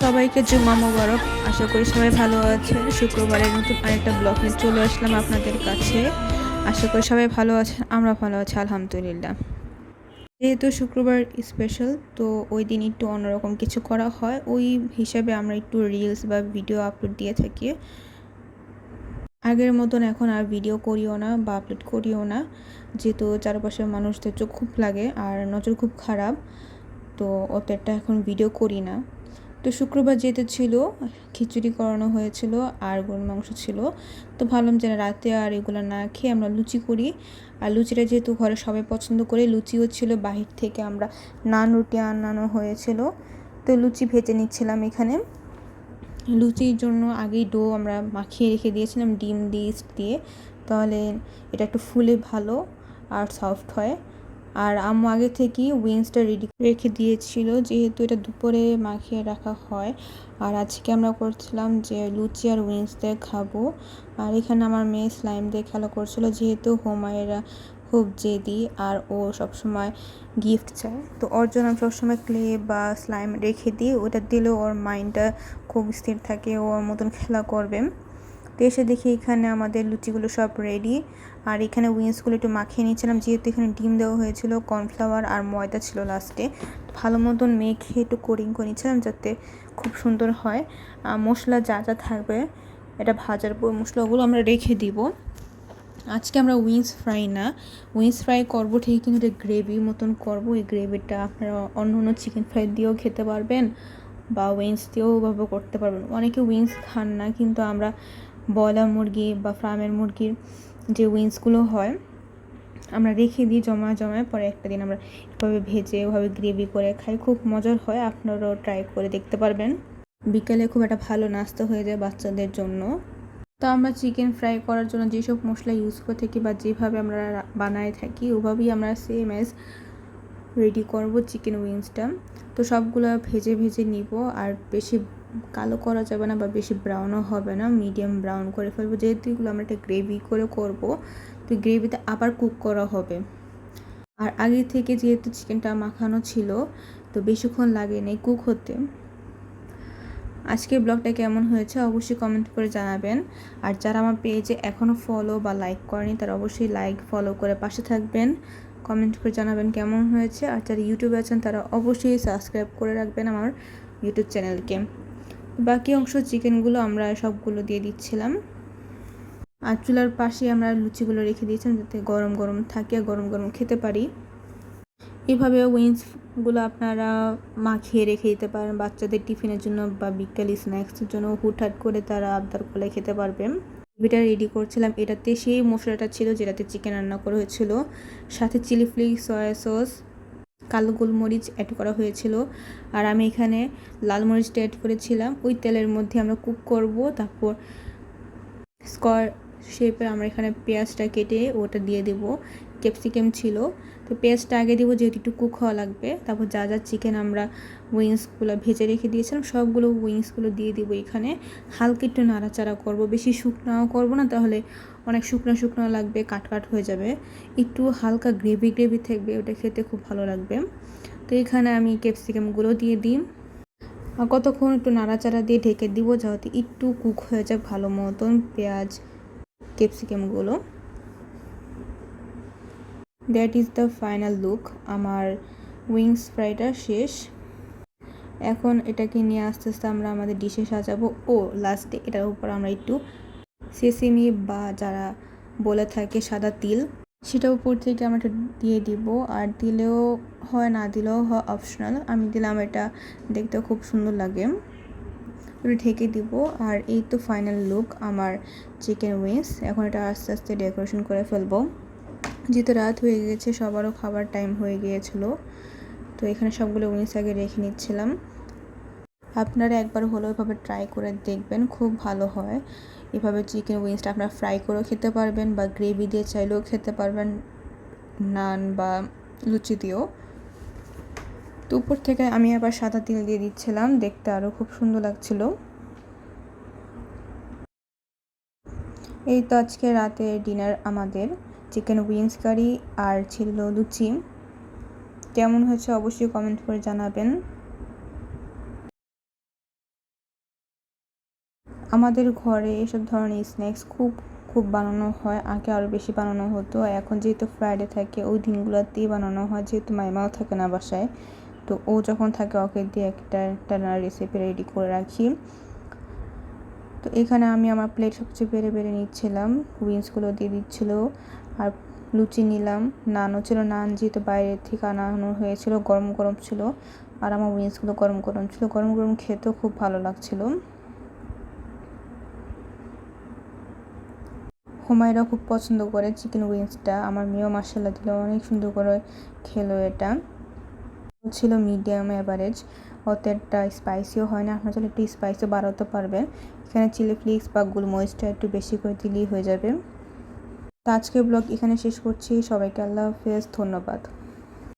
সবাইকে জুম্মা মোবারক। আশা করি সবাই ভালো আছেন। শুক্রবারের নতুন আরেকটা ব্লগ নিয়ে চলে আসলাম আপনাদের কাছে। আশা করি সবাই ভালো আছেন, আমরা ভালো আছি আলহামদুলিল্লাহ। যেহেতু শুক্রবার স্পেশাল, তো ওই দিন একটু অন্যরকম কিছু করা হয়, ওই হিসাবে আমরা একটু রিলস বা ভিডিও আপলোড দিয়ে থাকি। আগের মতন এখন আর ভিডিও করিও না বা আপলোড করিও না, যেহেতু চারপাশের মানুষদের চোখ খুব লাগে আর নজর খুব খারাপ, তো অতটা এখন ভিডিও করি না। তো শুক্রবার যেতে ছিল, খিচুড়ি করানো হয়েছিল আর গরুর মাংস ছিল। তো ভাবলাম যে রাতে আর এগুলো না খেয়ে আমরা লুচি করি। আর লুচিটা যেহেতু ঘরে সবাই পছন্দ করে, লুচিও ছিল বাহির থেকে আমরা নান রুটি আনানো হয়েছিল। তো লুচি ভেজে নিচ্ছিলাম এখানে। লুচির জন্য আগেই ডো আমরা মাখিয়ে রেখে দিয়েছিলাম ডিম দিয়ে, ইস্ট দিয়ে, তাহলে এটা একটু ফুলে ভালো আর সফট হয়। আর আম্মু আগে থেকেই উইংসটা রেডি রেখে দিয়েছিল, যেহেতু এটা দুপুরে মাখিয়ে রাখা হয়। আর আজকে আমরা করছিলাম যে লুচি আর উইংস দিয়ে খাবো। আর এখানে আমার মেয়ে স্লাইম দিয়ে খেলা করছিল, যেহেতু হোমায়েরা খুব জেদি আর ও সবসময় গিফট চায়, তো ওর জন্য আমি সবসময় ক্লে বা স্লাইম রেখে দিই। ওটা দিলেও ওর মাইন্ডটা খুব স্থির থাকে, ও ওর মতন খেলা করবে। তো এসে দেখি এখানে আমাদের লুচিগুলো সব রেডি। আর এখানে উইংসগুলো একটু মাখিয়ে নিয়েছিলাম, যেহেতু এখানে ডিম দেওয়া হয়েছিল, কর্নফ্লাওয়ার আর ময়দা ছিল লাস্টে। ভালো মতন মেখে একটু কোটিং করে নিয়েছিলাম যাতে খুব সুন্দর হয়। মশলা যা যা থাকবে এটা ভাজার পর মশলাগুলো আমরা রেখে দিব। আজকে আমরা উইংস ফ্রাই না, উইংস ফ্রাই করবো ঠিক, কিন্তু এটা গ্রেভি মতন করবো। এই গ্রেভিটা আপনারা অন্য অন্য চিকেন ফ্রাই দিয়েও খেতে পারবেন বা উইংস দিয়েও ওভাবে করতে পারবেন। অনেকে উইংস খান না, কিন্তু আমরা ব্রয়লার মুরগি বা ফার্মের মুরগির যে উইংসগুলো হয় আমরা রেখে দিই জমায়, পরে একটা দিন আমরা এভাবে ভেজে ওভাবে গ্রেভি করে খাই, খুব মজার হয়। আপনারাও ট্রাই করে দেখতে পারবেন। বিকেলে খুব একটা ভালো নাস্তা হয়ে যায় বাচ্চাদের জন্য। তো আমরা চিকেন ফ্রাই করার জন্য যেসব মশলা ইউজ করে থাকি বা যেভাবে আমরা বানায় থাকি, ওভাবেই আমরা সেম অ্যাজ রেডি করব চিকেন উইংসটা। তো সবগুলো ভেজে ভেজে নিব, আর বেশি কালো করা যাবে না বা বেশি ব্রাউনও হবে না, মিডিয়াম ব্রাউন করে ফেলবো। যেহেতু এগুলো আমরা একটা গ্রেভি করে করব, তো গ্রেভিতে আবার কুক করা হবে। আর আগে থেকে যেহেতু চিকেনটা মাখানো ছিল, তো বেশিক্ষণ লাগেনি কুক হতে। আজকের ব্লগটা কেমন হয়েছে অবশ্যই কমেন্ট করে জানাবেন। আর যারা আমার পেজে এখনও ফলো বা লাইক করেনি, তারা অবশ্যই লাইক ফলো করে পাশে থাকবেন, কমেন্ট করে জানাবেন কেমন হয়েছে। আর যারা ইউটিউবে আছেন তারা অবশ্যই সাবস্ক্রাইব করে রাখবেন আমার ইউটিউব চ্যানেলকে। বাকি অংশ চিকেনগুলো আমরা সবগুলো দিয়ে দিচ্ছিলাম। আর চুলার পাশে আমরা লুচিগুলো রেখে দিয়েছিলাম যাতে গরম গরম থাকে, গরম গরম খেতে পারি। এভাবে উইংসগুলো আপনারা মাখিয়ে রেখে দিতে পারেন বাচ্চাদের টিফিনের জন্য বা বিকেল স্ন্যাক্সের জন্য, হুটহাট করে তারা আবদার করে খেতে পারবেন। গ্রেভিটা রেডি করছিলাম, এটাতে সেই মশলাটা ছিল যেটাতে চিকেন রান্না করা হয়েছিল, সাথে চিলি ফ্লেক্স, সয়া সস, কালো গোলমরিচ অ্যাড করা হয়েছিল। আর আমি এখানে লাল মরিচটা অ্যাড করেছিলাম। ওই তেলের মধ্যে আমরা কুক করব, তারপর স্কোয়ার শেপে আমরা এখানে পেঁয়াজটা কেটে ওটা দিয়ে দেব। ক্যাপসিকাম ছিল, তো পেঁয়াজটা আগে দেবো যেহেতু একটু কুক হওয়া লাগবে। তারপর যা যা চিকেন আমরা উইংসগুলো ভেজে রেখে দিয়েছিলাম সবগুলো উইংসগুলো দিয়ে দেবো এখানে। হালকা একটু নাড়াচাড়া করব, বেশি শুকনাও করব না, তাহলে অনেক শুকনো শুকনো লাগবে, কাট হয়ে যাবে। একটু হালকা গ্রেভি গ্রেভি থাকবে, ওটা খেতে খুব ভালো লাগবে। তো এখানে আমি ক্যাপসিকামগুলো দিয়ে দিই, কতক্ষণ একটু নাড়াচাড়া দিয়ে ঢেকে দিব যাতে একটু কুক হয়ে যায় ভালো মতন পেঁয়াজ ক্যাপসিকামগুলো। That is the final look. আমার উইংস ফ্রাইটা শেষ। এখন এটাকে নিয়ে আস্তে আস্তে আমরা আমাদের ডিশে সাজাবো। ও লাস্টে এটার উপর আমরা একটু সেসেমি বা যারা বলে থাকে সাদা তিল, সেটা উপর থেকে আমরা এটা দিয়ে দিব। আর দিলেও হয়, না দিলেও হয়, অপশনাল। আমি দিলাম, এটা দেখতে খুব সুন্দর লাগে। ওটা ঢেকে দিব। আর এই তো ফাইনাল লুক আমার চিকেন উইংস। এখন এটা আস্তে আস্তে ডেকোরেশন করে ফেলবো, যেহেতু রাত হয়ে গেছে, সবারও খাবার টাইম হয়ে গিয়েছিল। তো এখানে সবগুলো উইংস আগে রেখে নিচ্ছিলাম। আপনারা একবার হলেও এভাবে ট্রাই করে দেখবেন, খুব ভালো হয়। এভাবে চিকেন উইংসটা আপনারা ফ্রাই করেও খেতে পারবেন বা গ্রেভি দিয়ে চাইলেও খেতে পারবেন, নান বা লুচি দিয়েও। তো উপর থেকে আমি আবার সাদা তিল দিয়ে দিচ্ছিলাম, দেখতে আরও খুব সুন্দর লাগছিল। এই তো আজকে রাতের ডিনার আমাদের চিকেন উইংস কারি আর ছিল লুচি। কেমন হয়েছে অবশ্যই কমেন্ট করে জানাবেন। আমাদের ঘরে এসব ধরনের স্ন্যাক্স খুব বানানো হয়। আগে আরও বেশি বানানো হতো, এখন যেহেতু ফ্রাইডে থাকে ওই দিনগুলোতেই বানানো হয়, যেহেতু মাইমাও থাকে না বাসায়। তো ও যখন থাকে ওকে দিয়ে একটা রেসিপি রেডি করে রাখি। তো এখানে আমি আমার প্লেট সবচেয়ে বেড়ে নিচ্ছিলাম, উইংসগুলো দিয়ে দিচ্ছিল। আর লুচি নিলাম, নানও ছিল, নান যেহেতু বাইরে থেকে আনানো হয়েছিল গরম ছিল, আর আমার উইংসগুলো গরম ছিল। গরম খেতেও খুব ভালো লাগছিল। হুমায়রা খুব পছন্দ করে চিকেন উইংসটা, আমার মেয়েও মাশাআল্লাহ দিল, অনেক সুন্দর করে খেলো। এটা ছিল মিডিয়াম অ্যাভারেজ, অতটা স্পাইসিও হয় না। আপনার চাইলে একটু স্পাইসও বাড়াতে পারবেন, এখানে চিলি ফ্লেক্স বা গোলমরিচটা একটু বেশি করে দিলেই হয়ে যাবে। তো আজকের ব্লগ এখানে শেষ করছি। সবাইকে আল্লাহ হাফেজ, ধন্যবাদ।